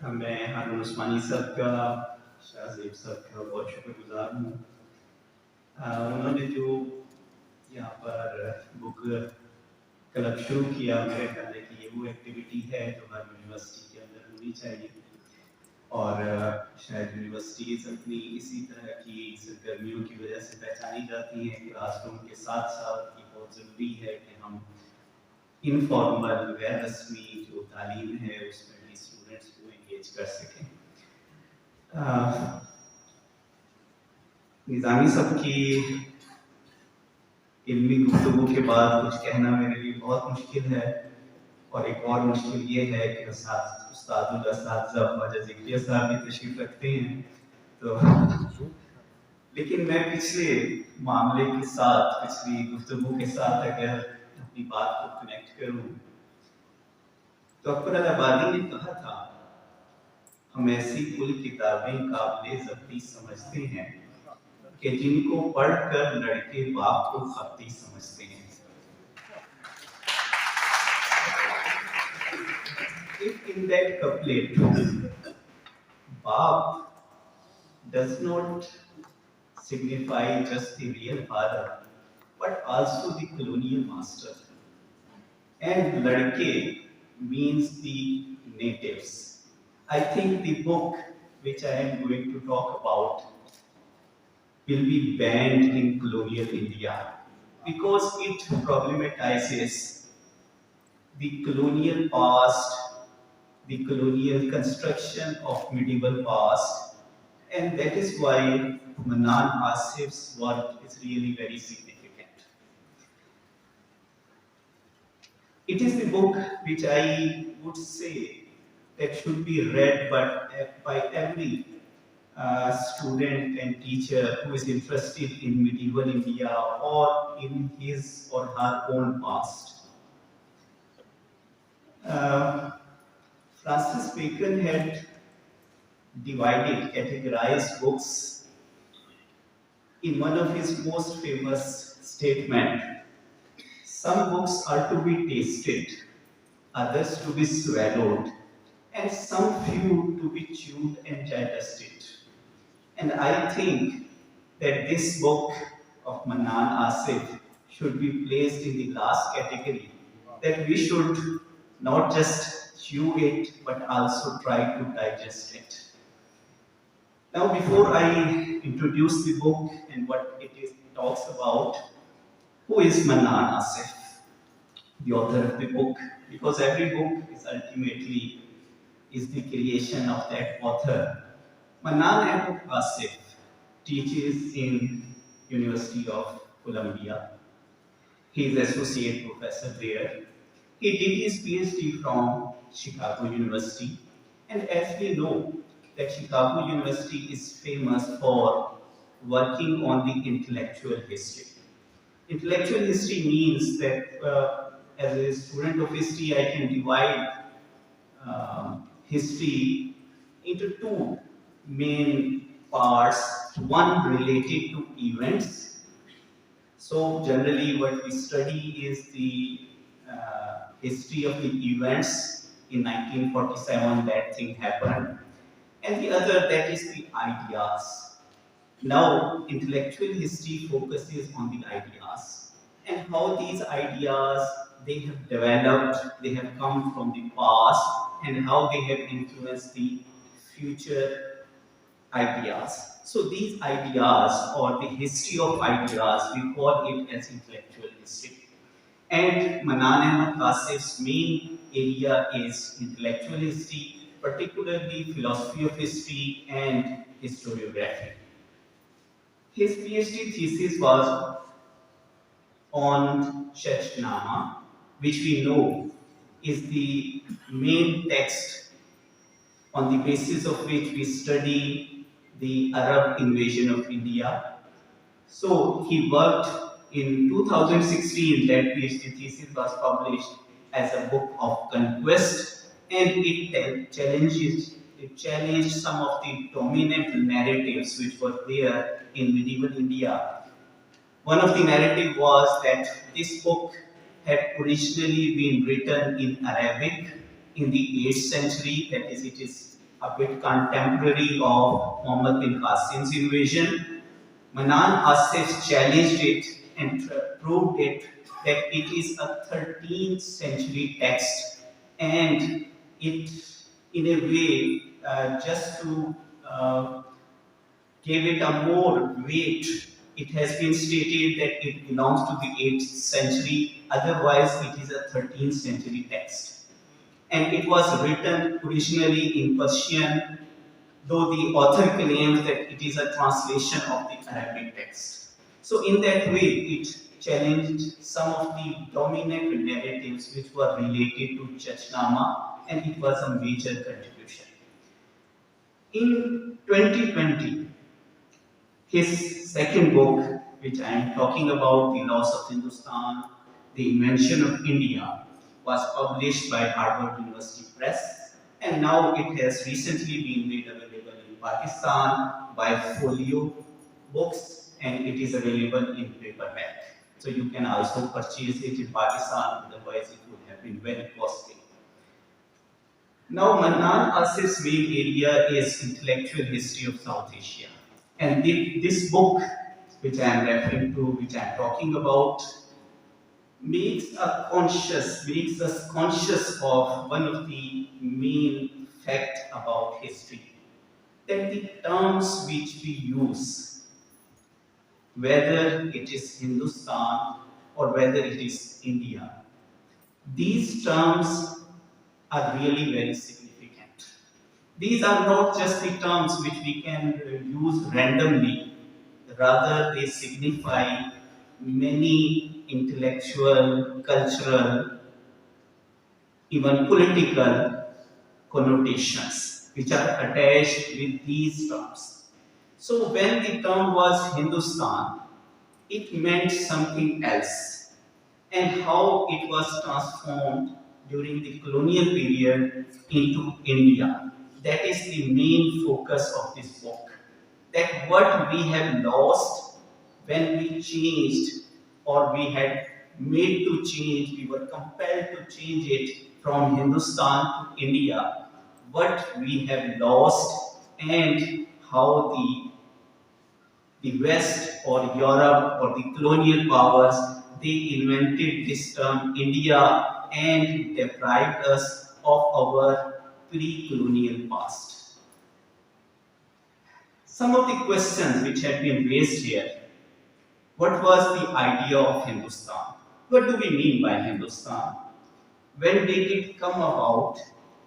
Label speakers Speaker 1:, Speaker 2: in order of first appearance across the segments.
Speaker 1: मैं हारून उस्मानी साहब का, शाहजेब साहब का बहुत शुक्रगुजार हूँ। उन्होंने जो यहाँ पर बुक क्लब शुरू किया, मेरे ख्याल है कि ये वो एक्टिविटी है जो हर यूनिवर्सिटी के अंदर होनी चाहिए और शायद यूनिवर्सिटीज़ अपनी इसी तरह की सरगर्मियों की वजह से पहचानी जाती हैं। क्लासरूम के साथ साथ ये बहुत ज़रूरी है कि हम इनफॉर्मल गैर रस्मी जो तालीम है उसमें भी स्टूडेंट्स को एंगेज कर सकें। निज़ामी साहब की इल्मी गुफ्तगू के बाद कुछ कहना मेरे लिए बहुत मुश्किल है और एक और मुश्किल ये है कि उस्ताद ख्वाजा ज़िक्रिया साहब भी तशरीफ रखते हैं, तो लेकिन मैं पिछले मामले के साथ, पिछली गुफ्तगू के साथ अगर अपनी बात को कनेक्ट करूं तो अकबर अल्लाहाबादी ने कहा था, हम ऐसी कुल किताबें काबिले ज़ब्ती समझते हैं कि जिनको पढ़कर लड़के बाप को खत्ती समझते हैं। If in that couplet, Bab does not signify just the real father, but also the colonial master. And Ladke means the natives. I think the book which I am going to talk about will be banned in colonial India because it problematizes the colonial past, the colonial construction of medieval past, and that is why Manan Asif's work is really very significant. It is the book which I would say that should be read by every student and teacher who is interested in medieval India or in his or her own past. Francis Bacon had categorized books in one of his most famous statements. Some books are to be tasted, others to be swallowed, and some few to be chewed and digested. And I think that this book of Manan Asif should be placed in the last category, that we should not just chew it but also try to digest it. Now, before I introduce the book and what talks about, who is Manan Asif, the author of the book? Because every book is ultimately the creation of that author. Manan Ahmed Asif teaches in University of Columbia. He is associate professor there. He did his PhD from Chicago University, and as we know that Chicago University is famous for working on the intellectual history. Intellectual history means that as a student of history, I can divide history into two main parts, one related to events. So generally what we study is the history of the events in 1947, that thing happened, and the other, that is the ideas. Now, intellectual history focuses on the ideas and how these ideas, they have developed, they have come from the past, and how they have influenced the future ideas. So these ideas, or the history of ideas, we call it as intellectual history. And Manan Ahmed Asif's main area is intellectual history, particularly philosophy of history and historiography. His PhD thesis was on Shechnama, which we know is the main text on the basis of which we study the Arab invasion of India. So he worked in 2016, that PhD thesis was published as a book of conquest, and it challenged some of the dominant narratives which were there in medieval India. One of the narrative was that this book had originally been written in Arabic in the 8th century, that is, it is a bit contemporary of Muhammad bin Qasim's invasion. Manan Asif challenged it and proved it that it is a 13th century text, and it, in a way, just to give it a more weight, it has been stated that it belongs to the 8th century, otherwise it is a 13th century text. And it was written originally in Persian, though the author claims that it is a translation of the Arabic text. So in that way, it challenged some of the dominant narratives which were related to Chachnama, and it was a major contribution. In 2020, his second book, which I am talking about, The Loss of Hindustan, The Invention of India, was published by Harvard University Press, and now it has recently been made available in Pakistan by Folio Books, and it is available in paperback. So you can also purchase it in Pakistan, otherwise it would have been very costly. Now, Manan Asif's main area is intellectual history of South Asia. And this book, which I am referring to, which I am talking about, makes us conscious of one of the main facts about history, that the terms which we use, whether it is Hindustan or whether it is India, these terms are really very significant. These are not just the terms which we can use randomly, rather they signify many intellectual, cultural, even political connotations which are attached with these terms. So when the term was Hindustan, it meant something else, and how it was transformed during the colonial period into India. That is the main focus of this book. That what we have lost when we changed, or we had made to change, we were compelled to change it from Hindustan to India, what we have lost, and how the West or Europe or the colonial powers, they invented this term India and deprived us of our pre-colonial past. Some of the questions which had been raised here: what was the idea of Hindustan? What do we mean by Hindustan? When did it come about,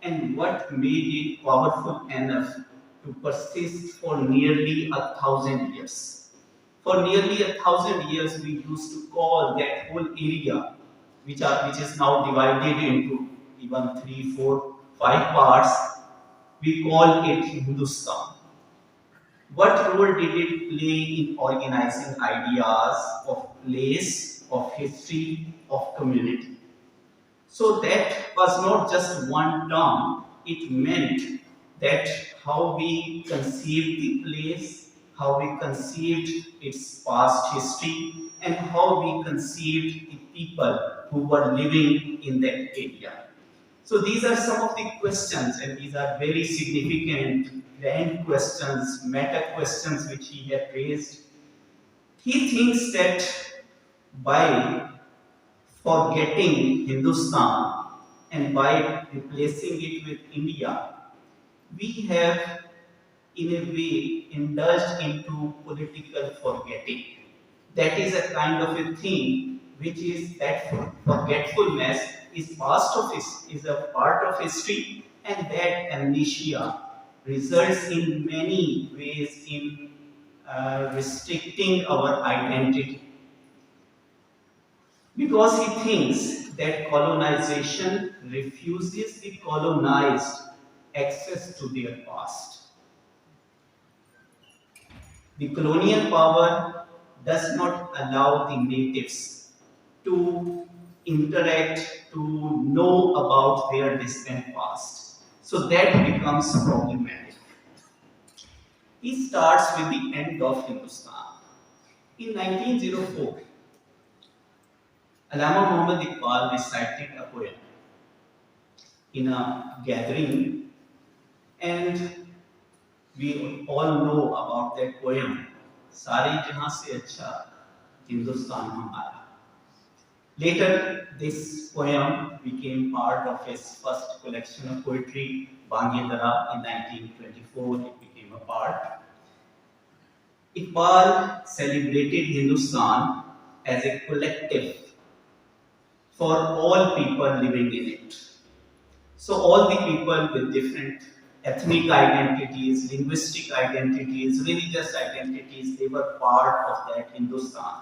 Speaker 1: and what made it powerful enough to persist for nearly 1,000 years? For nearly 1,000 years, we used to call that whole area, which is now divided into even 3, 4, 5 parts, we call it Hindustan. What role did it play in organizing ideas of place, of history, of community? So that was not just one term, it meant that how we conceived the place, how we conceived its past history, and how we conceived the people who were living in that area. So these are some of the questions, and these are very significant grand questions, meta questions which he had raised. He thinks that by forgetting Hindustan and by replacing it with India, we have in a way indulged into political forgetting. That is a kind of a thing which is that forgetfulness is a part of history, and that amnesia results in many ways in restricting our identity. Because he thinks that colonization refuses the colonized access to their past. The colonial power does not allow the natives to interact, to know about their distant past. So that becomes problematic. He starts with the end of Hindustan. In 1904, Allama Muhammad Iqbal recited a poem in a gathering And we all know about that poem, Sare Jahan Se Acha Hindustan Hamara. Later, this poem became part of his first collection of poetry, Bangedara, in 1924. It became a part. Iqbal celebrated Hindustan as a collective for all people living in it. So all the people with different ethnic identities, linguistic identities, religious identities, they were part of that Hindustan.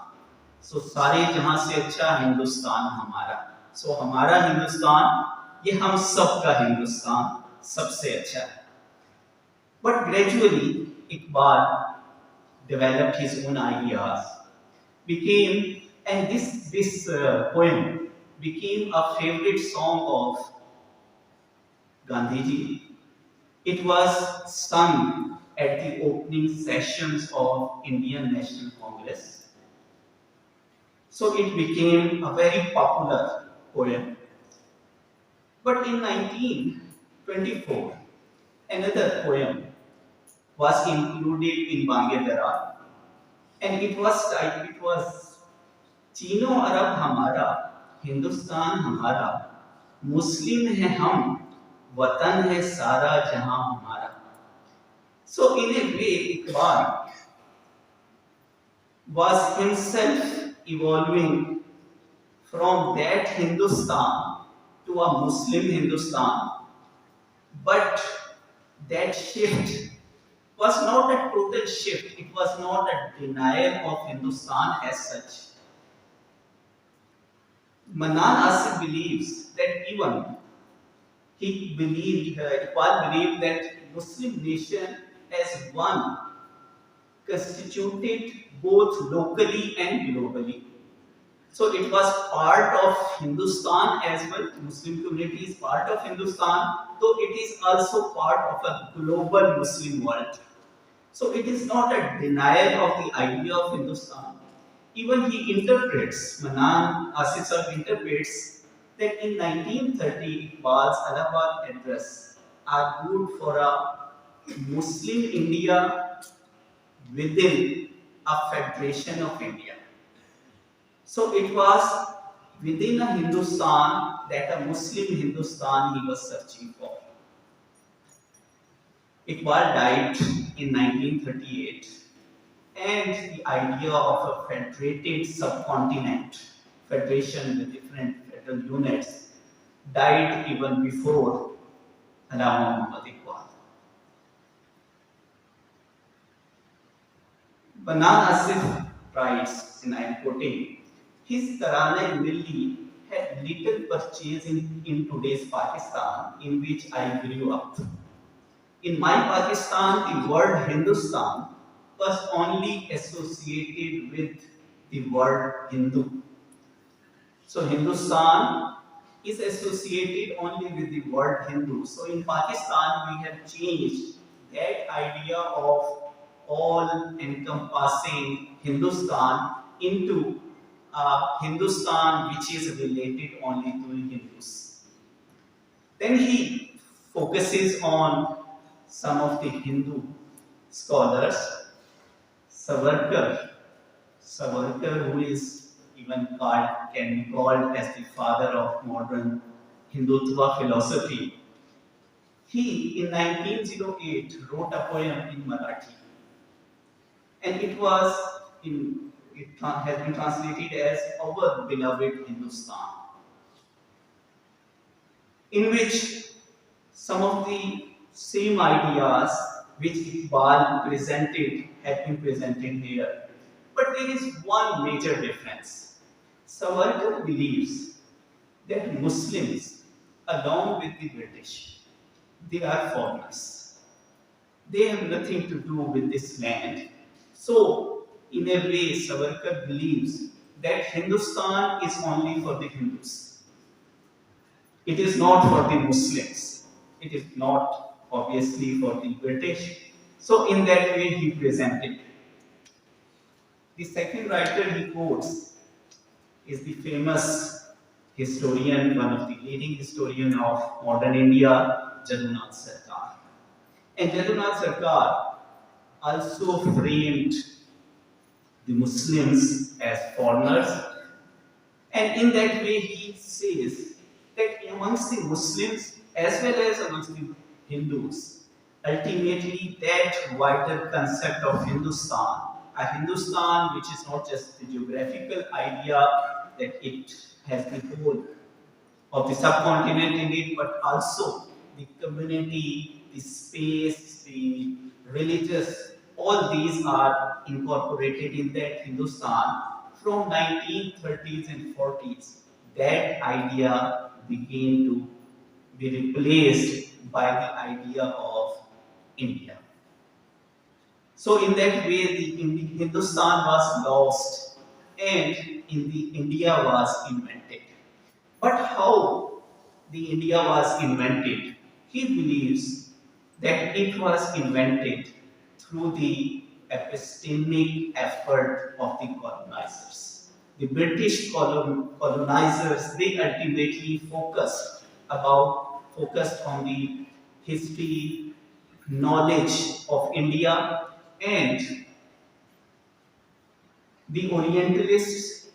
Speaker 1: So सारे जहां से अच्छा हिंदुस्तान हमारा. So हमारा हिंदुस्तान ये हम सब का हिंदुस्तान सबसे अच्छा है. But gradually Iqbal developed his own ideas, became and this poem became a favorite song of Gandhiji. It was sung at the opening sessions of Indian National Congress. So it became a very popular poem. But in 1924, another poem was included in Bangedara, and it was Chino Arab Hamara, Hindustan Hamara, Muslim hai hum, Watan hai sara jahan hamara. So in a way, Iqbal was himself evolving from that Hindustan to a Muslim Hindustan, but that shift was not a total shift, it was not a denial of Hindustan as such. Manan Asif believes that even Iqbal believed that Muslim nation as one constituted both locally and globally. So it was part of Hindustan as well. Muslim community is part of Hindustan, though it is also part of a global Muslim world. So it is not a denial of the idea of Hindustan. Even he interprets, Manan Asif interprets that in 1930 Iqbal's Allahabad address argued for a Muslim India within a federation of India. So it was within a Hindustan that a Muslim Hindustan he was searching for. Iqbal died in 1938, and the idea of a federated subcontinent, federation with different federal units, died even before Khawja Muhammad Zakria. Manan Asif writes, and I am quoting, his Tarane Milli had little purchase in today's Pakistan, in which I grew up. In my Pakistan, the word Hindustan was only associated with the word Hindu. So Hindustan is associated only with the word Hindu. So in Pakistan, we have changed that idea of all-encompassing Hindustan into Hindustan which is related only to Hindus. Then he focuses on some of the Hindu scholars. Savarkar, who is even can be called as the father of modern Hindutva philosophy. He, in 1908, wrote a poem in Marathi, and it has been translated as Our Beloved Hindustan, in which some of the same ideas which Iqbal presented have been presented here. But there is one major difference. Savarkar believes that Muslims, along with the British, they are foreigners. They have nothing to do with this land. So, in a way, Savarkar believes that Hindustan is only for the Hindus. It is not for the Muslims. It is not obviously for the British. So, in that way, he presented. The second writer he quotes is the famous historian, one of the leading historian of modern India, Jagannath Sarkar. And Jadunnath Sarkar also framed the Muslims as foreigners, and in that way he says that amongst the Muslims as well as amongst the Hindus, ultimately that wider concept of Hindustan, a Hindustan which is not just the geographical idea that it has the whole of the subcontinent in it, but also the community, the space, the religious, all these are incorporated in that Hindustan from 1930s and 40s. That idea began to be replaced by the idea of India. So in that way, the Hindustan was lost and in the India was invented. But how the India was invented? He believes that it was invented through the epistemic effort of the colonizers. The British colonizers, they ultimately focused on the history, knowledge of India, and the Orientalists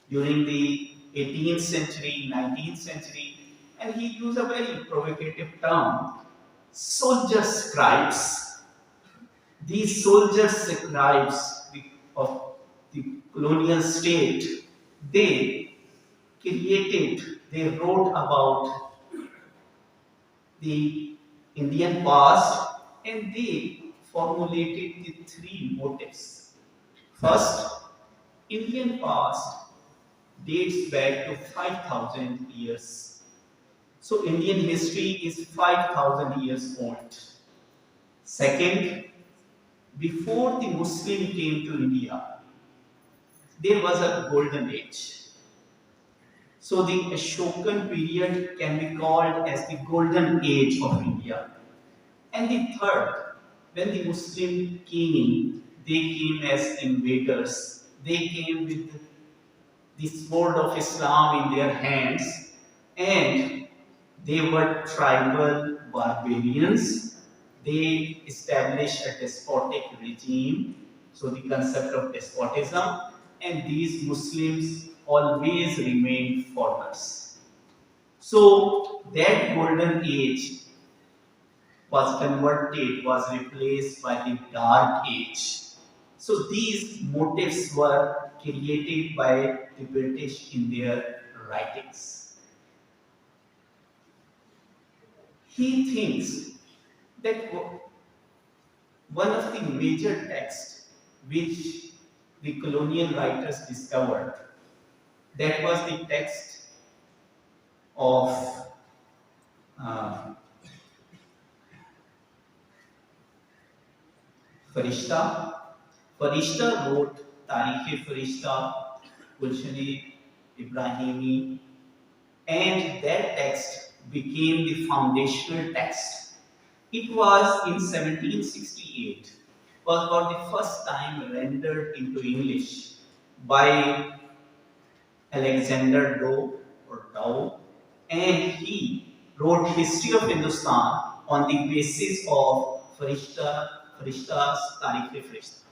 Speaker 1: during the 18th century, 19th century, and he used a very provocative term, soldier scribes. These soldier scribes of the colonial state, they wrote about the Indian past and they formulated the three motives. First, Indian past dates back to 5,000 years. So Indian history is 5,000 years old. Second, before the Muslim came to India, there was a golden age. So the Ashokan period can be called as the golden age of India. And the third, when the Muslim came, they came as invaders. They came with the sword of Islam in their hands, and they were tribal barbarians. They established a despotic regime, so the concept of despotism, and these Muslims always remained foreigners. So that golden age was replaced by the dark age. So these motives were created by the British in their writings. He thinks that one of the major texts which the colonial writers discovered, that was the text of Farishta. Farishta wrote Tarikh-e-Farishta, Gulshan-e Ibrahimi, and that text became the foundational text. It was in 1768, was for the first time rendered into English by Alexander Dow, and he wrote History of Hindustan on the basis of Farishta's Tarikh-e-Farishta.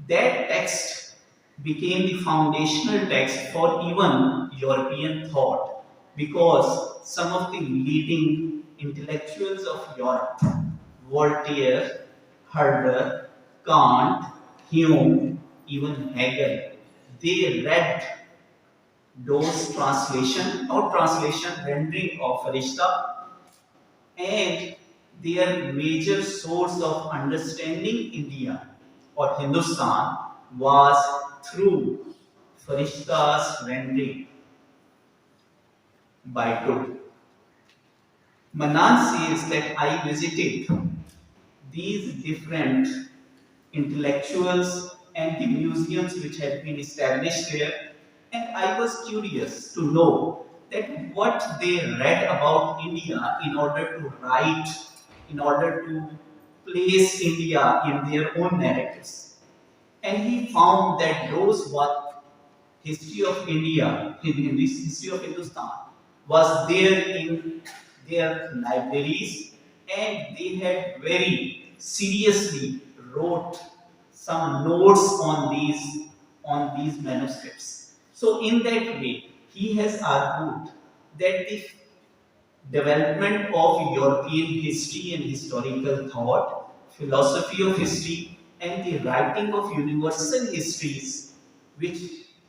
Speaker 1: That text became the foundational text for even European thought because some of the leading intellectuals of Europe, Voltaire, Herder, Kant, Hume, even Hegel, they read those rendering of Farishta, and their major source of understanding India or Hindustan was through Farishta's rendering by Doe. Manan says that I visited these different intellectuals and the museums which had been established there, and I was curious to know that what they read about India in order to write, in order to place India in their own narratives. And he found that those what history of India, in this history of Hindustan, was there in their libraries, and they had very seriously wrote some notes on these manuscripts. So in that way, he has argued that the development of European history and historical thought, philosophy of history, and the writing of universal histories, which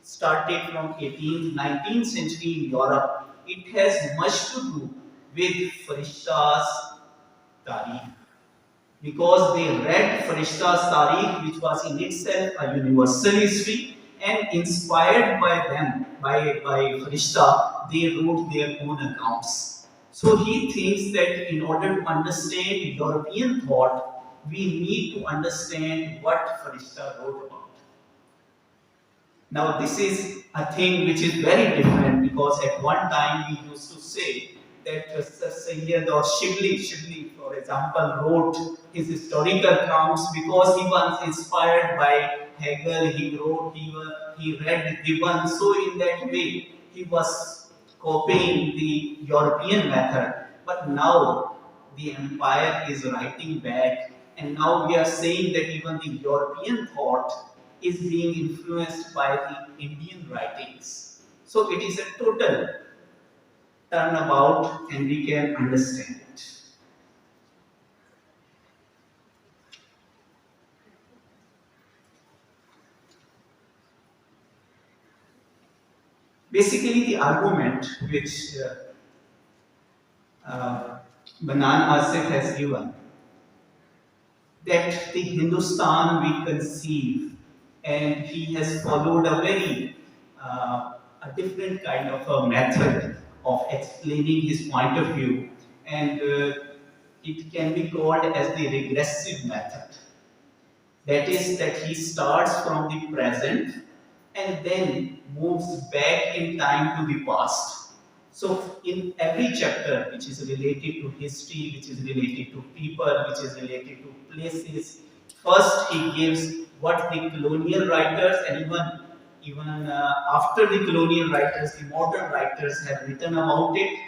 Speaker 1: started from 18th, 19th century in Europe, it has much to do with Farishta's Tarikh, because they read Farishta's Tarikh, which was in itself a universal history, and inspired by them, by Farishta, they wrote their own accounts. So he thinks that in order to understand European thought, we need to understand what Farishta wrote about. Now, this is a thing which is very different, because at one time we used to say that Sir Sayyid or Shibli, for example, wrote his historical accounts because he was inspired by Hegel, he read Gibbon, so in that way he was copying the European method. But now the empire is writing back, and now we are saying that even the European thought is being influenced by the Indian writings. So it is a total turnabout, and we can understand it. Basically, the argument which Manan Asif has given, that the Hindustan we conceive, and he has followed a very a different kind of a method of explaining his point of view, and it can be called as the regressive method. That is, that he starts from the present and then moves back in time to the past. So in every chapter which is related to history, which is related to people, which is related to places, first he gives what the colonial writers, and even after the colonial writers, the modern writers have written about it.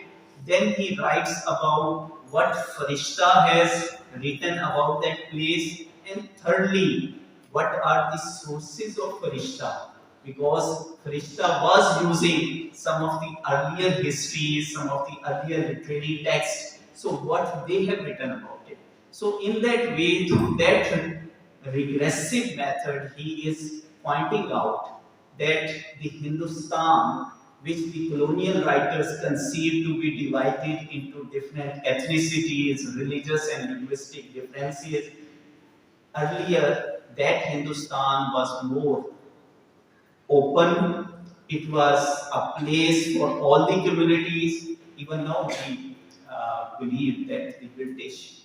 Speaker 1: Then he writes about what Farishta has written about that place, and thirdly, what are the sources of Farishta? Because Farishta was using some of the earlier histories, some of the earlier literary texts. So what they have written about it. So in that way, through that regressive method, he is pointing out that the Hindustan, which the colonial writers conceived to be divided into different ethnicities, religious and linguistic differences, earlier that Hindustan was more open, it was a place for all the communities. Even now we believe that the British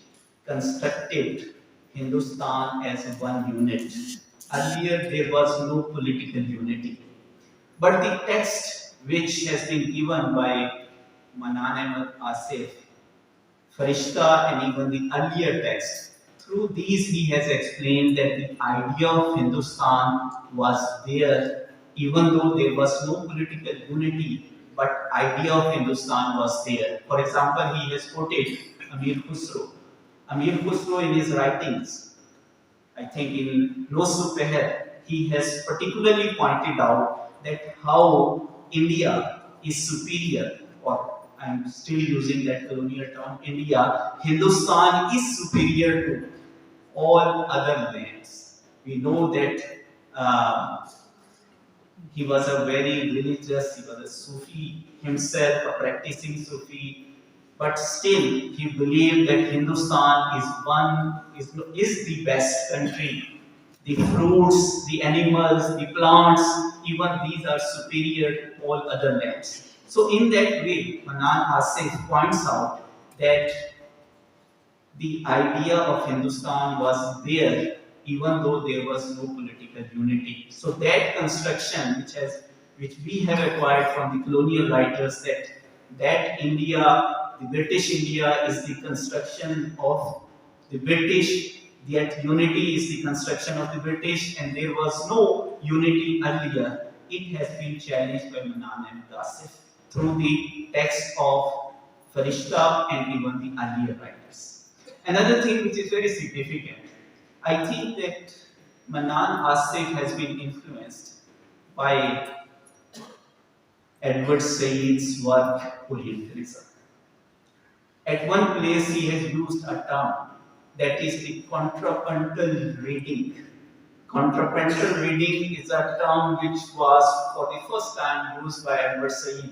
Speaker 1: constructed Hindustan as one unit. Earlier there was no political unity. But the text which has been given by Manan Ahmed Asif, Farishta, and even the earlier text, through these he has explained that the idea of Hindustan was there, even though there was no political unity, but idea of Hindustan was there. For example, he has quoted Amir Khusro. Amir Khusro in his writings, I think in Nosu Peher, he has particularly pointed out that how India is superior, or I'm still using that colonial term, India, Hindustan is superior to all other lands. We know that he was a very religious, he was a Sufi himself, a practicing Sufi, but still he believed that Hindustan is the best country. The fruits, the animals, the plants, even these are superior to all other lands. So in that way, Manan Asif points out that the idea of Hindustan was there, even though there was no political unity. So that construction, which we have acquired from the colonial writers, that India, the British India, is the construction of the British. That unity is the construction of the British, and there was no unity earlier. It has been challenged by Manan Ahmed Asif through the text of Farishta and even the earlier writers. Another thing which is very significant, I think that Manan Asif has been influenced by Edward Said's work, Orientalism. At one place, he has used a term that is the contrapuntal reading. Contrapuntal reading is a term which was for the first time used by Edward Said,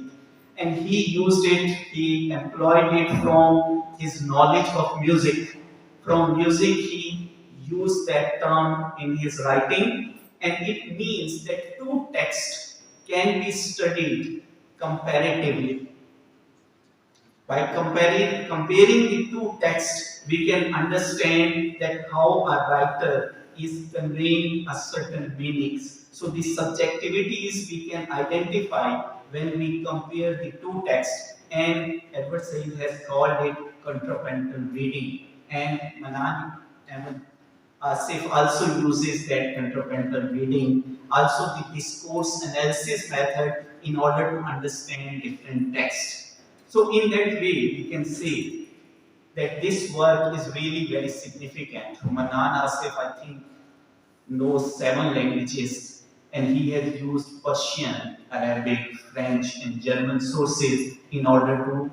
Speaker 1: and he used it, he employed it from his knowledge of music. From music, he used that term in his writing, and it means that two texts can be studied comparatively. By comparing the two texts, we can understand that how a writer is conveying a certain meanings. So the subjectivities we can identify when we compare the two texts, and Edward Said has called it contrapuntal reading, and Manan Ahmed Asif also uses that contrapuntal reading, also the discourse analysis method in order to understand different texts. So in that way, we can say that this work is really very significant. Manan Asif, I think, knows 7 languages, and he has used Persian, Arabic, French, and German sources in order to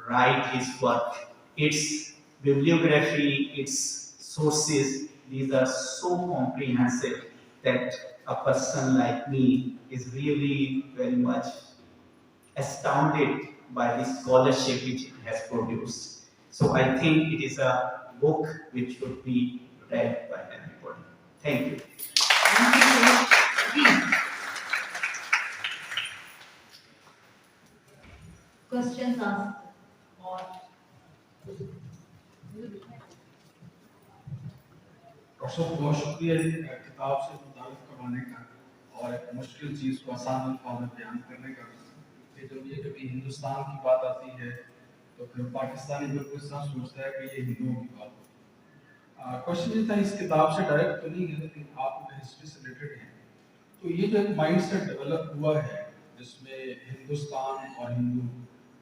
Speaker 1: write his work. Its bibliography, its sources, these are so comprehensive that a person like me is really very much astounded by the scholarship which it has produced. So I think it is a book which should be read by everybody. Thank you.
Speaker 2: Questions asked or
Speaker 3: बहुत बहुत शुक्रिया किताब से मुतारिफ करवाने का और एक मुश्किल चीज़ को आसान अल्फाज में बयान करने का कि जब ये कभी हिंदुस्तान की बात आती है तो फिर पाकिस्तानी बिल्कुल इस तरह सोचता है कि ये हिंदुओं की बात है। क्वेश्चन ये था, इस किताब से डायरेक्ट तो नहीं है लेकिन आप हिस्ट्री से रिलेटेड हैं, तो ये जो एक माइंड सेट डेवलप हुआ है जिसमें हिंदुस्तान और हिंदू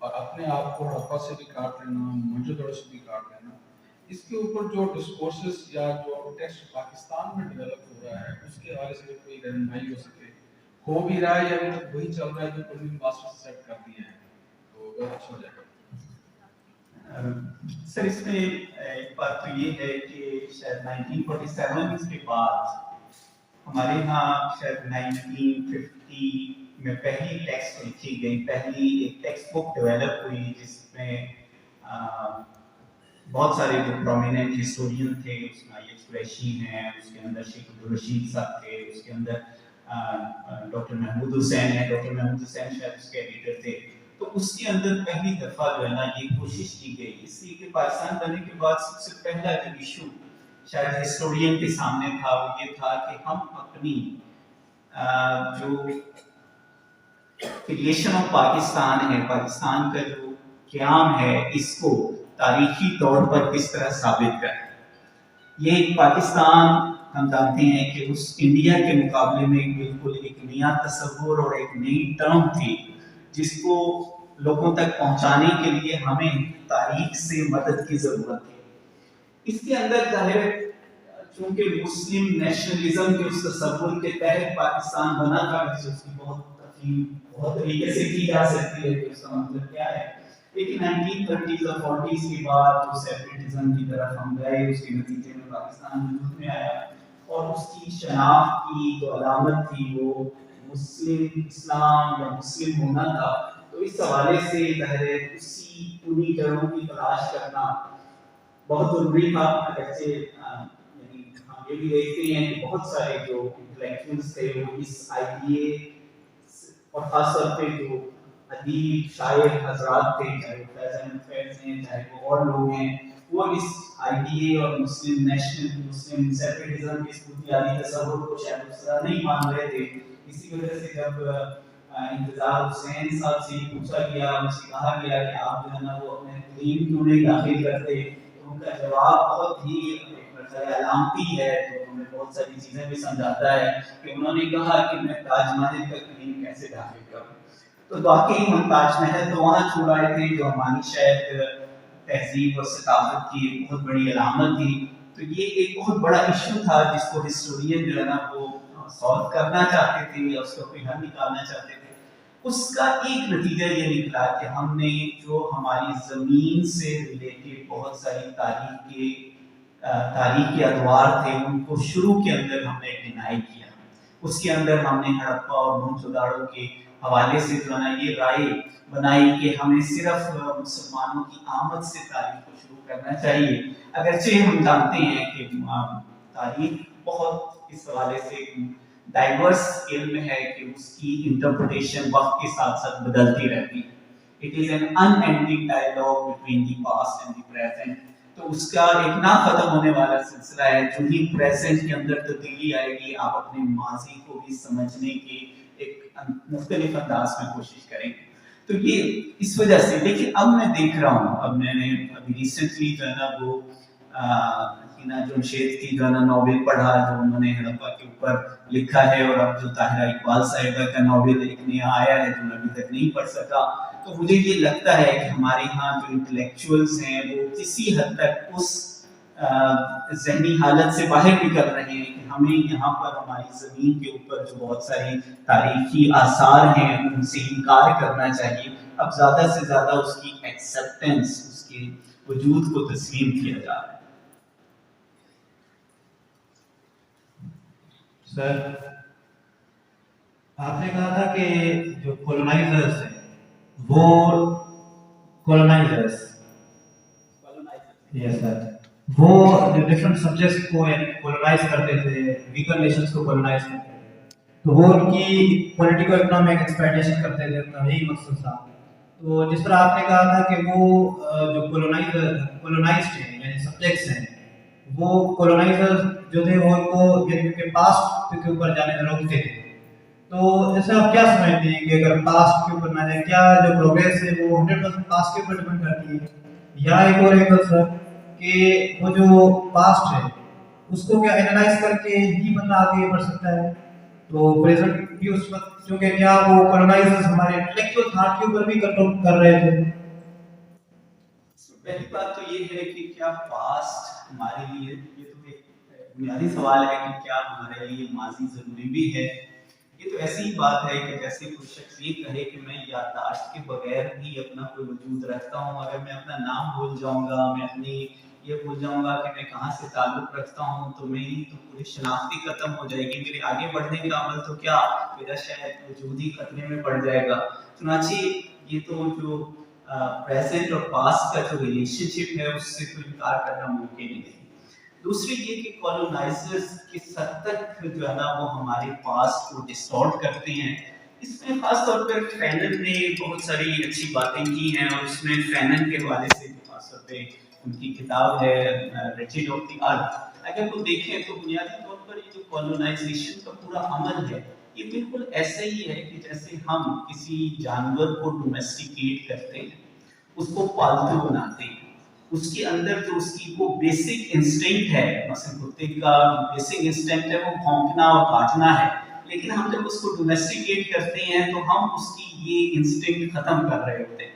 Speaker 3: और अपने आप को हड़प्पा से भी काट लेना, मोहनजोदड़ो से भी काट लेना, इसके ऊपर जो डिस्कोर्सेस या जो टेक्स्ट पाकिस्तान में डेवलप हो रहा है उसके हवाले से कोई रहनुमाई हो सके, हो भी रहा है या अभी तक वही चल रहा है जो कुलीन मास्टर से सेट कर दिए हैं, तो बहुत अच्छा हो जाएगा।
Speaker 1: सर, इसमें एक बात तो ये है कि शायद 1947 के बाद हमारे यहाँ शायद 1950 में पहली टेक्स्ट लिखी गई, पहली एक टेक्स्ट बुक डेवलप हुई जिसमें बहुत सारे जो प्रोमिनेंट हिस्टोरियन थे, उसमें आईएच कुरैशी हैं, उसके अंदर शेख अब्दुल रशीद साहब थे, उसके अंदर डॉक्टर महमूद हुसैन है, डॉक्टर महमूद हुसैन शायद उसके एडिटर थे। तो उसके अंदर पहली दफ़ा जो है ना ये कोशिश की गई, इसलिए कि पाकिस्तान बनने के बाद सबसे पहला जो इशू शायद हिस्टोरियन के सामने था वो ये था कि हम अपनी जो क्रिएशन ऑफ पाकिस्तान है, पाकिस्तान का जो क़याम है, इसको तारीखी तौर पर किस तरह साबित करें। ये पाकिस्तान हम जानते हैं कि उस इंडिया के मुकाबले में बिल्कुल एक नया तस्वुर और एक नई टर्म थी जिसको लोगों तक पहुंचाने के लिए हमें तारीख से मदद की जरूरत थी। इसके अंदर जाहिर चूंकि मुस्लिम नेशनलिज्म के उस तस्वुर के तहत पाकिस्तान बना था, उसकी बहुत तरीके से की जा सकती है कि उसका मतलब क्या है, लेकिन 1930s और 40s के बाद जो सेपरेटिज्म की तरफ हम गए, उसके नतीजे में पाकिस्तान वजूद में आया और उसकी शनाख्त की जो अलामत थी वो मुस्लिम इस्लाम या मुस्लिम होना था। तो इस हवाले से जाहिर उसी उन्हीं जड़ों की तलाश करना बहुत जरूरी था। जैसे हम ये भी देखते हैं कि बहुत सारे जो इंटेलेक्चुअल्स थे वो इस आइडिए और खासतौर पे जो अदीब शायर हजरात थे, चाहे फैज़ फैज़ हैं, चाहे वो और लोग हैं, वो इस आइडिए और मुस्लिम नेशनल मुस्लिम सेपरेटिज्म के इस बुनियादी तस्वुर को शायद उस तरह नहीं मान रहे थे। इसी वजह से जब इंतजार हुसैन साहब से पूछा गया, उनसे कहा गया कि आप जो है ना वो अपने क्लेम क्यों नहीं दाखिल करते, तो उनका जवाब बहुत ही अलामती है, तो हमें बहुत सारी चीज़ें भी समझाता है कि उन्होंने कहा कि मैं ताजमहल का क्लेम कैसे दाखिल करूँ। तो वाकई हम ताजमहल तो वहाँ छोड़ आए थे जो हमारी शायद तहजीब और सकाफत की एक बहुत बड़ी अलामत थी। तो ये एक बहुत बड़ा इशू था जिसको हिस्टोरियन जो है ना वो सॉल्व करना चाहते थे या उसका कोई हल निकालना चाहते थे। उसका एक नतीजा ये निकला कि हमने जो हमारी ज़मीन से रिलेटेड बहुत सारी तारीख के अदवार थे उनको शुरू के अंदर हमने डिनाई किया। उसके अंदर हमने हड़प्पा और मोहनजोदाड़ो के हवाले से जो है ना ये राय बनाई कि हमें सिर्फ मुसलमानों की आमद से तारीख को शुरू करना चाहिए, अगरचे हम जानते हैं कि तारीख बहुत इस हवाले से डाइवर्स इल्म है कि उसकी इंटरप्रिटेशन वक्त के साथ साथ बदलती रहती है। It is an unending dialogue between the past and the present. तो उसका एक ना खत्म होने वाला सिलसिला है। जो ही प्रेजेंट के अंदर तब्दीली आएगी आप अपने माजी को भी समझने की एक मुख्तलिफ अंदाज में कोशिश करेंगे। तो ये इस वजह से, लेकिन अब मैं देख रहा हूँ, अब मैंने अभी रिसेंटली जो है ना वो जमशेद की जो है ना नॉवेल पढ़ा जो उन्होंने हड़प्पा के ऊपर लिखा है, और अब जो ताहिरा इकबाल साहिबा का नॉवेल एक नया आया है जो मैं अभी तक नहीं पढ़ सका। तो मुझे ये लगता है कि हमारे यहाँ जो इंटेलेक्चुअल्स हैं वो किसी हद तक उस ज़हनी हालत से बाहर निकल रहे हैं कि हमें यहाँ पर हमारी ज़मीन के ऊपर जो बहुत सारी तारीखी आसार हैं उनसे इनकार करना चाहिए। अब ज़्यादा से ज़्यादा उसकी एक्सेप्टेंस, उसके वजूद को तस्लीम किया जा रहा है।
Speaker 4: सर, आपने कहा था कि जो कॉलोनाइजर्स हैं वो कॉलोनाइजर्स यस सर, वो डिफरेंट सब्जेक्ट्स को यानी कॉलोनाइज करते थे, वीकर नेशंस को कॉलोनाइज करते थे, तो वो उनकी पॉलिटिकल इकोनॉमिक एक्सप्लॉयटेशन करते थे, उनका यही मकसद था। तो जिस तरह आपने कहा था कि वो जो कॉलोनाइज्ड हैं यानी सब्जेक्ट्स हैं, वो कॉलोनाइजर्स जो थे वो उनको उनके पास्ट के ऊपर जाने से रोकते थे। तो जैसे आप क्या समझते हैं कि अगर पास्ट के ऊपर ना जाए, क्या जो प्रोग्रेस है वो 100% पास्ट के ऊपर डिपेंड करती है, या एक और एंगल सर कि वो जो पास्ट है उसको क्या एनालाइज करके ही बंदा आगे बढ़ सकता है? तो प्रेजेंट भी उस वक्त जो कि क्या वो कॉलोनाइजर्स हमारे इंटेलेक्चुअल थॉट के ऊपर भी कंट्रोल कर रहे थे?
Speaker 1: पहली बात तो ये है कि क्या पास्ट हमारे लिए, ये तो एक बुनियादी सवाल है कि क्या हमारे लिए माजी जरूरी भी है। ये तो ऐसी ही बात है कि जैसे कोई शख्स ये कहे कि मैं याददाश्त के बगैर भी अपना कोई वजूद रखता हूँ, अगर मैं अपना नाम भूल जाऊंगा, मैं अपनी ये भूल जाऊंगा कि मैं कहाँ से ताल्लुक रखता हूँ, तो मेरी तो पूरी शनाख्ती खत्म हो जाएगी, मेरे आगे बढ़ने का अमल तो क्या, मेरा शायद वजूद ही खतरे में पड़ जाएगा। चुनांचे ये तो जो प्रेजेंट और पास्ट का जो रिलेशनशिप है उससे तो इनकार करना मुमकिन ही नहीं। दूसरी ये कि कॉलोनाइजर्स किस हद तक जो है ना वो हमारे पास्ट को डिस्टॉर्ट करते हैं। इसमें खास तौर पर फैनन ने बहुत सारी अच्छी बातें की हैं, और उसमें फैनन के हवाले से खास तौर पे उनकी किताब है रेसिटेड ऑफ द अर्थ, अगर वो देखें तो बुनियादी तौर पर ये जो कॉलोनाइजेशन का पूरा अमल है ये बिल्कुल ऐसे ही है कि जैसे हम किसी जानवर को डोमेस्टिकेट करते हैं, उसको पालतू बनाते हैं, उसके अंदर जो उसकी वो बेसिक इंस्टिंक्ट है, मतलब कुत्ते का बेसिक इंस्टिंक्ट है वो भौंकना और काटना है, लेकिन हम जब उसको डोमेस्टिकेट करते हैं तो हम उसकी ये इंस्टिंक्ट खत्म कर रहे होते हैं।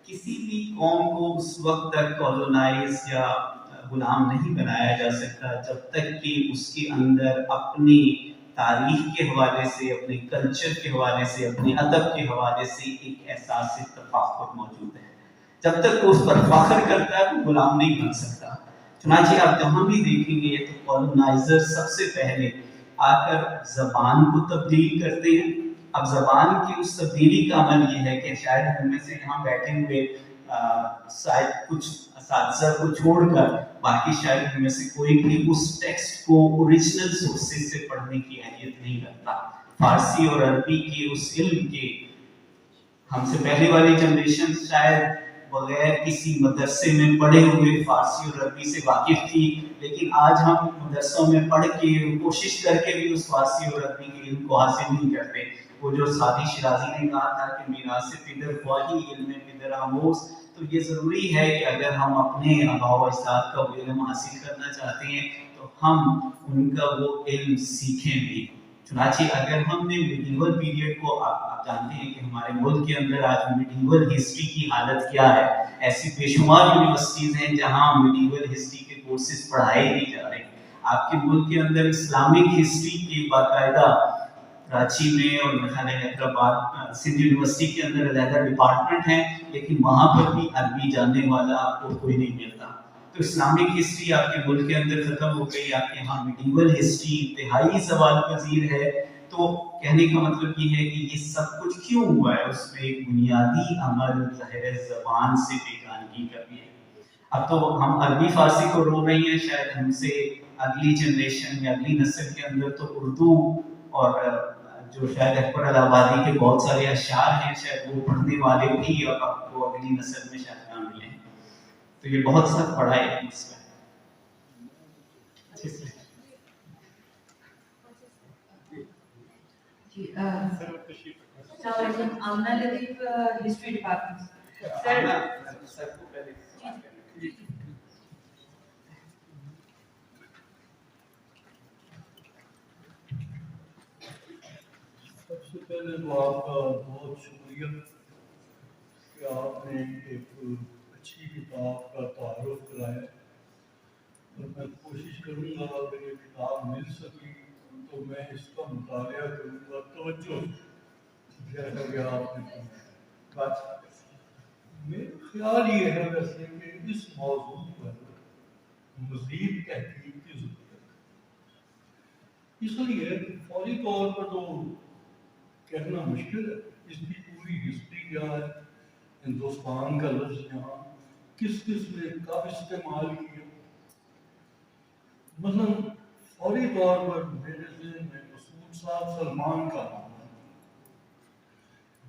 Speaker 1: किसी भी कौम को उस वक्त तक कॉलोनाइज या गुलाम नहीं बनाया जा सकता जब तक कि उसके अंदर अपनी तारीख के हवाले से, अपने कल्चर के हवाले से, अपने अदब के हवाले से एक एहसास तफाकुर मौजूद है। जब तक वो उस पर फख्र करता है वो गुलाम नहीं बन सकता। चुनांचे आप जहाँ भी देखेंगे तो कॉलोनाइजर सबसे पहले आकर जबान को तब्दील करते हैं। अब जबान की उस तब्दीली का अमल ये है कि शायद हम में से यहाँ बैठे हुए शायद कुछ असातिज़ा को छोड़कर बाकी शायद हम में से कोई भी उस टेक्स्ट को ओरिजिनल सोर्सेज से पढ़ने की अहलियत नहीं रखता। फारसी और अरबी के उस इल्म के हमसे पहले वाली जनरेशन शायद बगैर किसी मदरसे में पढ़े हुए फारसी और अरबी से वाकिफ थी, लेकिन आज हम मदरसों में पढ़ के कोशिश करके भी उस फारसी और अरबी के इल्म को हासिल नहीं करते। वो जो सादी शिराजी ने कहा था कि मीरास से पिदर ख्वाही इल्म पिदर आमोज, तो ये ज़रूरी है कि अगर हम अपने आबाओ अजदाद का वो इल्म हासिल करना चाहते हैं तो हम उनका वो इल्म सीखें भी। चुनाची अगर हमने मिडीवल पीरियड को आप जानते हैं कि हमारे मुल्क के अंदर आज मिडीवल हिस्ट्री की हालत क्या है, ऐसी बेशुमार यूनिवर्सिटीज़ हैं जहाँ मिडीवल हिस्ट्री के कोर्सेज पढ़ाए नहीं जा रहे। आपके मुल्क के अंदर इस्लामिक हिस्ट्री के बाकायदा कराची में और मेघालय हैदराबाद सिंध यूनिवर्सिटी के अंदर अलहदा डिपार्टमेंट हैं, लेकिन वहाँ पर भी अरबी जानने वाला आपको कोई नहीं मिलता। तो इस्लामिक हिस्ट्री आपके मुल्क के अंदर खत्म हो गई, आपके यहाँ मिडीवल हिस्ट्री इंतहाई सवाल पजीर है। तो कहने का मतलब ये है कि ये सब कुछ क्यों हुआ है, उसमें एक बुनियादी अमल ज़ाहिर ज़बान से बेगानगी का भी है। अब तो हम अरबी फारसी को रो रही हैं, शायद हमसे अगली जनरेशन या अगली नस्ल के अंदर तो उर्दू और जो शायद अकबर अलाहाबादी के बहुत सारे अशार हैं, शायद वो पढ़ने वाले भी और आपको अगली नस्ल में शायद ना मिले। तो ये बहुत सा पड़ा है इसमें।
Speaker 2: आमना लतीफ हिस्ट्री डिपार्टमेंट सर को पहले
Speaker 5: सबसे पहले तो आपका बहुत शुक्रिया कि आपने एक अच्छी किताब का तारुफ कराया, और मैं कोशिश करूँगा अगर ये किताब मिल सकी तो मैं इसका मुतालिया करूँगा तवज्जो जैसा कि आपने कहा। मेरा ख्याल ये है वैसे कि इस मौजू पर मज़ीद तहकीक की ज़रूरत है, इसलिए फौरी तौर पर तो कहना मुश्किल है इसकी पूरी हिस्ट्री क्या है, हिंदुस्तान का लफ्ज़ यहाँ किस किस ने कब इस्तेमाल किया। मतलब फौरी तौर पर मेरे ज़हन में मसूद साहब सलमान का नाम है,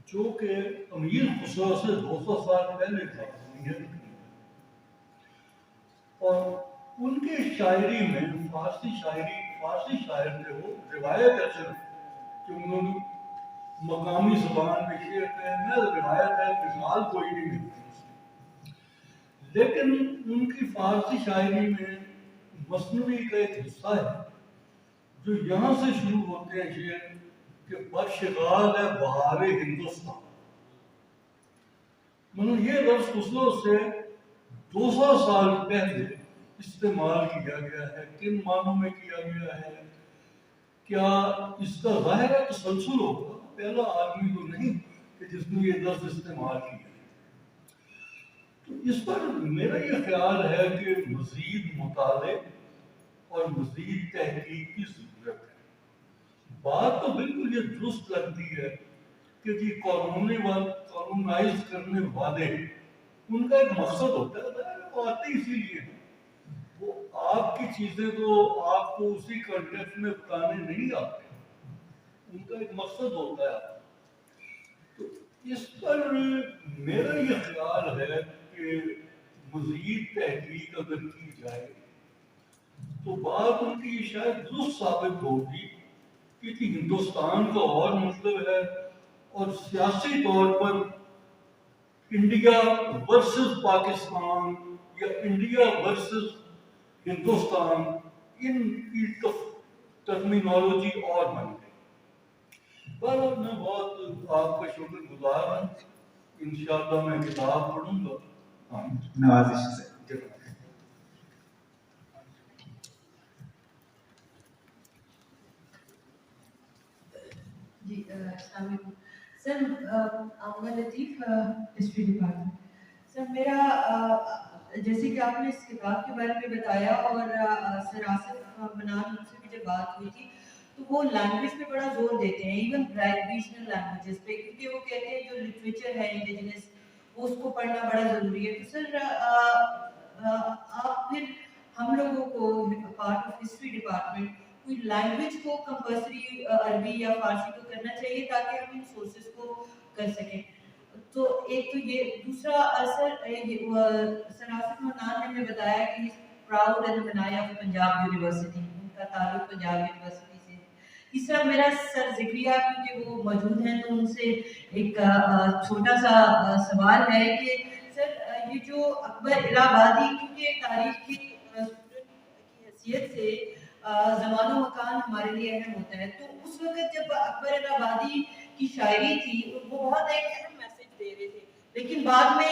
Speaker 5: जो कि अमीर खुसरो से 200 साल पहले था, और उनके शायरी में फारसी शायर थे, वो रिवायत है सिर्फ कि उन्होंने मकामी ज़बान में शेर कहना रिवायत है, मिसाल कोई नहीं मिलती। लेकिन उनकी फारसी शायरी में मसनवी का एक हिस्सा है जो यहाँ से शुरू होते हैं शेर कि बशगाल है बहारे हिंदुस्तान। मतलब ये लफ्ज़ खुसरो से 200 साल पहले इस्तेमाल किया गया है। किन मानों में किया गया है, क्या इसका ज़ाहिर है तसलसल होगा, पहला आदमी तो नहीं कि जिसने ये लफ्ज़ इस्तेमाल किया। तो इस पर मेरा ये ख्याल है कि मज़ीद मुताले और मज़ीद तहकीक की ज़रूरत है। बात तो बिल्कुल ये दुरुस्त लगती है कि जी कॉलोनाइज करने वाले उनका एक मकसद होता है, वो आते इसीलिए हैं, वो आपकी चीज़ें तो आपको उसी कॉन्टेक्स्ट में बताने नहीं आते, उनका एक मकसद होता है। तो इस पर मेरा ये ख्याल है कि मज़ीद तहकीक अगर की जाए तो बात उनकी शायद दुरुस्त साबित होगी, क्योंकि हिंदुस्तान का और मतलब है, और सियासी तौर पर इंडिया वर्सेस पाकिस्तान या इंडिया वर्सेस हिंदुस्तान, इनकी टर्मिनोलॉजी और बन गई। पर मैं बहुत आपका शुक्रगुजार हूँ, इंशाअल्लाह मैं किताब पढ़ूंगा। हाँ,
Speaker 1: नवाजिश से।
Speaker 2: जी सर, आमना लतीफ हिस्ट्री डिपार्टमेंट। सर मेरा जैसे कि आपने इस किताब के बारे में बताया और सर आसिफ मनान से भी जब बात हुई थी तो वो लैंग्वेज पे बड़ा जोर देते हैं, इवन रीजनल लैंग्वेजेस पे, क्योंकि वो कहते हैं जो लिटरेचर है इंडिजिनस वो उसको पढ़ना बड़ा ज़रूरी है। तो सर आप फिर हम लोगों को पार्ट ऑफ हिस्ट्री डिपार्टमेंट कोई लैंग्वेज को कंपल्सरी अरबी या फारसी को करना चाहिए ताकि हम इन सोर्सेज को कर सकें। तो एक तो ये, दूसरा सर सर आसिफ मनान ने हमें बताया कि proud alumni of Punjab university, उनका ताल्लुक पंजाब यूनिवर्सिटी से। तीसरा मेरा सर जिक्रिया, क्योंकि वो मौजूद हैं तो उनसे एक छोटा सा सवाल है कि सर ये जो अकबर इलाहाबादी, क्योंकि तारीख की स्टूडेंट की हैसियत से زمان و مکان ہمارے لیے اہم ہوتا ہے. تو اس وقت جب اکبر الہبادی کی شاعری تھی وہ بہت ایک اہم میسج دے رہے تھے, لیکن بعد میں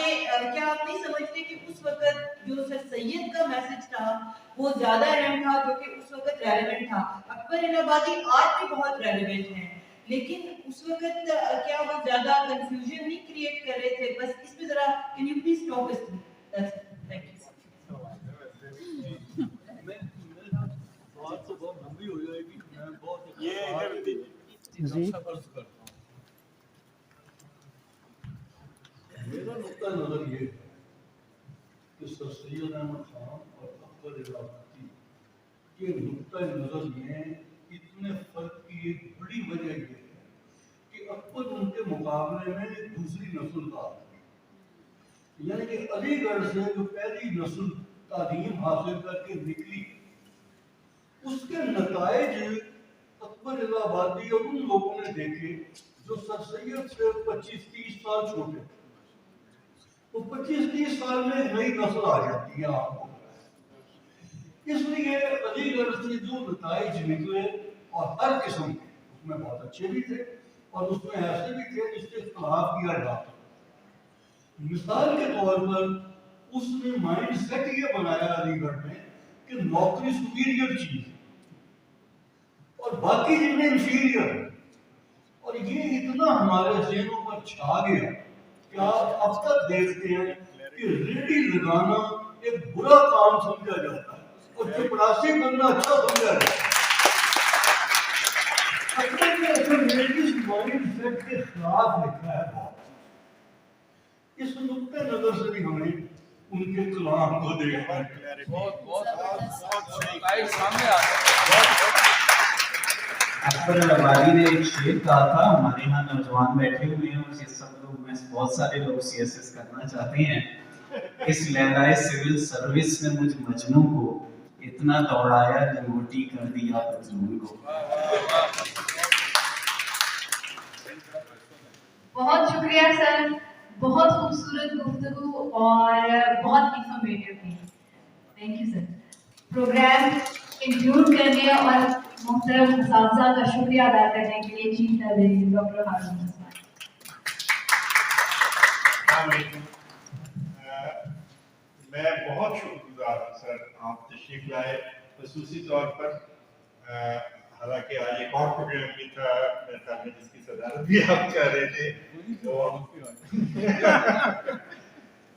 Speaker 2: کیا آپ نہیں سمجھتے کہ اس وقت جو سر سید کا میسج تھا وہ زیادہ اہم تھا, جو کہ اس وقت ریلیونٹ تھا. اکبر الہبادی آج بھی بہت ریلیونٹ ہیں, لیکن اس وقت کیا وہ زیادہ کنفیوژن نہیں کریٹ کر رہے تھے؟ بس اس پہ ذرا کین یو پلیز ٹاک اس تھینک یو.
Speaker 5: بات تو بہت لمبی ہو جائے گی, میں بہت
Speaker 6: جی
Speaker 5: عرض کرتا ہوں. میرا نقطہ نظر یہ ہے کہ سر سید احمد خان اور اکبر الہبادی کے نقطہ نظر میں اتنے فرق کی ایک بڑی وجہ یہ ہے کہ اکبر ان کے مقابلے میں ایک دوسری نسل کا, یعنی کہ علی گڑھ سے جو پہلی نسل تعلیم حاصل کر کے نکلی, اس کے نتائج اکبر الہبادی اور ان لوگوں نے دیکھے جو سر سید سے 25-30 سال چھوٹے. تو 25-30 سال میں ایک نئی نسل آ جاتی ہے آپ کو. اس لیے علی گڑھ سے جو نتائج نکلے اور ہر قسم کے, اس میں بہت اچھے بھی تھے اور اس میں ایسے بھی تھے جس سے اختلاف کیا جاتا. مثال کے طور پر اس نے مائنڈ سیٹ یہ بنایا علی گڑھ میں کہ نوکری سپیریئر چیز ہے اور باقی چیزیں انفیریئر ہے, اور یہ اتنا ہمارے ذہنوں پر چھا گیا کہ آپ اب تک دیکھتے ہیں کہ ریڈی لگانا ایک برا کام سمجھا جاتا ہے اور چپڑاسی بننا اچھا سمجھا جاتا ہے. اکبر نے اپنے لیڈیز مائنڈ سیٹ کے خلاف لکھا ہے بہت. اس نقطۂ نظر سے بھی ہمیں ان کے کلام کو دیکھنا ہے.
Speaker 1: اکبر الہبادی نے ایک شعر کہا تھا, ہمارے یہاں نوجوان بیٹھے ہوئے ہیں اور یہ سب لوگ میں بہت سارے لوگ سی ایس ایس کرنا چاہتے ہیں. اس لیلائے سول سروس نے مجھ مجنوں کو اتنا دوڑایا لنگوٹی کر دیا مجنون کو.
Speaker 7: بہت شکریہ سر, بہت خوبصورت گفتگو اور بہت انفارمیٹیو تھی. Thank you sir. Programme include کرنے اور محترم اساتذہ کا شکریہ ادا کرنے کے لیے چیف تدریس ڈاکٹر حاجی عثمان.
Speaker 8: السلام علیکم. میں بہت شکر گزار ہوں سر, آپ تشریف لائے خصوصی طور پر. حالانکہ آج ایک اور پروگرام بھی تھا میرے خیال میں جس کی صدارت بھی آپ کر رہے تھے,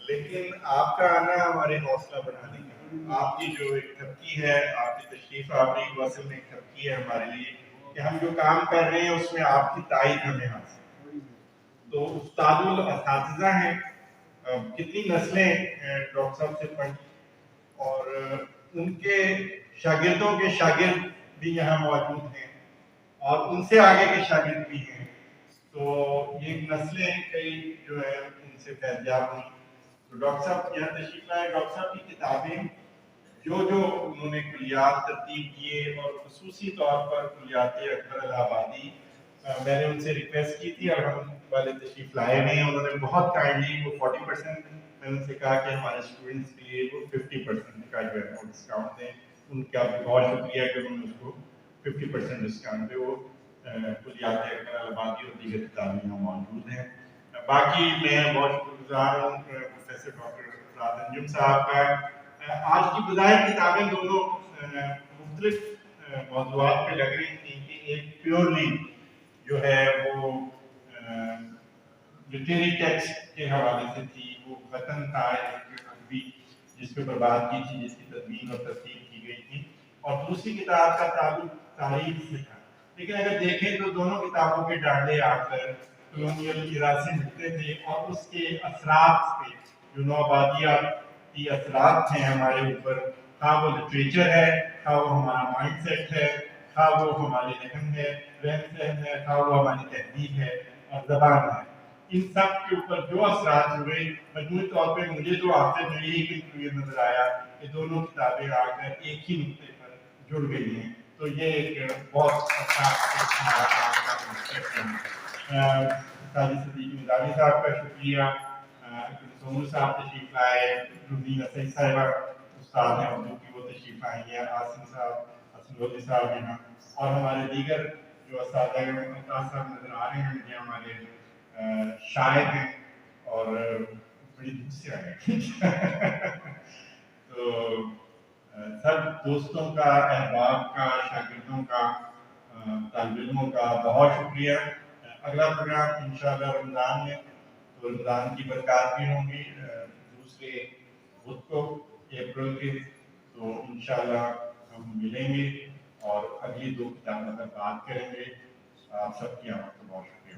Speaker 8: لیکن آپ کا آنا ہمارے حوصلہ بڑھانے کا, آپ کی جو ایک تھپکی ہے, آپ کی تشریف آوری اصل میں ایک تھپکی ہے ہمارے لیے کہ ہم جو کام کر رہے ہیں اس میں آپ کی تائید ہمیں حاصل. تو استاد الاساتذہ ہیں, کتنی نسلیں ڈاکٹر صاحب سے پڑھی اور ان کے شاگردوں کے شاگرد بھی یہاں موجود ہیں اور ان سے آگے کے شاگرد بھی ہیں. تو یہ نسلیں کئی جو ہے ان سے فیضیاب ہوئی. تو ڈاکٹر صاحب یہاں تشریف لائے. ڈاکٹر صاحب کی کتابیں جو انہوں نے کلیات ترتیب کیے اور خصوصی طور پر کلیات اکبر الہبادی, میں نے ان سے ریکویسٹ کی تھی اور ہم والے تشریف لائے ہوئے ہیں. انہوں نے بہت کائنڈلی وہ 40%, میں ان سے کہا کہ ہمارے اسٹوڈنٹس کے لیے وہ 50% کا جو ہے وہ ڈسکاؤنٹ دیں. ان کا بہت شکریہ کہ انہوں نے اس کو 50% ڈسکاؤنٹ پہ وہ کلیات اکبر الہبادی اور دیگر کتابیں یہاں موجود ہیں. باقی میں بہت شکر گزار ہوں پروفیسر ڈاکٹر فراز انجم صاحب کا. آج کی بظاہر کتابیں دونوں مختلف موضوعات پہ لگ رہی تھیں کہ ایک پیورلی جو ہے وہ لٹریری ٹیکسٹ کے حوالے سے تھی, وہ وطن تھا بھی جس پہ برباد کی تھی, جس کی تدوین اور ترتیب کی گئی تھی, اور دوسری کتاب کا تعلق تاریخ سے تھا. لیکن اگر دیکھیں تو دونوں کتابوں کے ڈانڈے آ کر کلونیل ایرا سے ملتے تھے اور اس کے اثرات پہ جو نوآبادیاتی اثرات ہیں ہمارے اوپر, خواہ وہ لٹریچر ہے, خواہ وہ ہمارا مائنڈ سیٹ ہے, خواہ وہ ہمارے ذہن ہے, رہن سہن ہے, خواہ وہ ہماری تہذیب ہے اور زبان ہے, ان سب کے اوپر جو اثرات ہوئے مجموعی طور پہ مجھے جو آپ سے میری یہ نظر آیا کہ دونوں کتابیں آ کر ایک ہی نقطے پر جڑ گئی ہیں. تو یہ ایک بہت اچھا ساجد صدیق نظامی صاحب کا شکریہ. سومر صاحب تشریف لائے, روبین اسد صاحبہ استاد ہیں اردو کی, وہ تشریف آئی ہیں. عاصم صاحب लोधी साहब यहाँ और हमारे दीगर जो असातिज़ा हैं, मुमताज़ साहब नज़र आ रहे हैं, ये हमारे शायर हैं और बड़ी दूर से आए हैं। तो सब दोस्तों का, अहबाब का, शागिर्दों का, तालिब इल्मों का बहुत शुक्रिया। अगला प्रोग्राम इंशाअल्लाह रमज़ान में, तो रमज़ान की बरक़ात भी होंगी दूसरे बुध को अप्रैल के, तो इंशाअल्लाह हम मिलेंगे और अगली 2 किताबों पर बात करेंगे। आप सबकी आमद को बहुत शुक्रिया।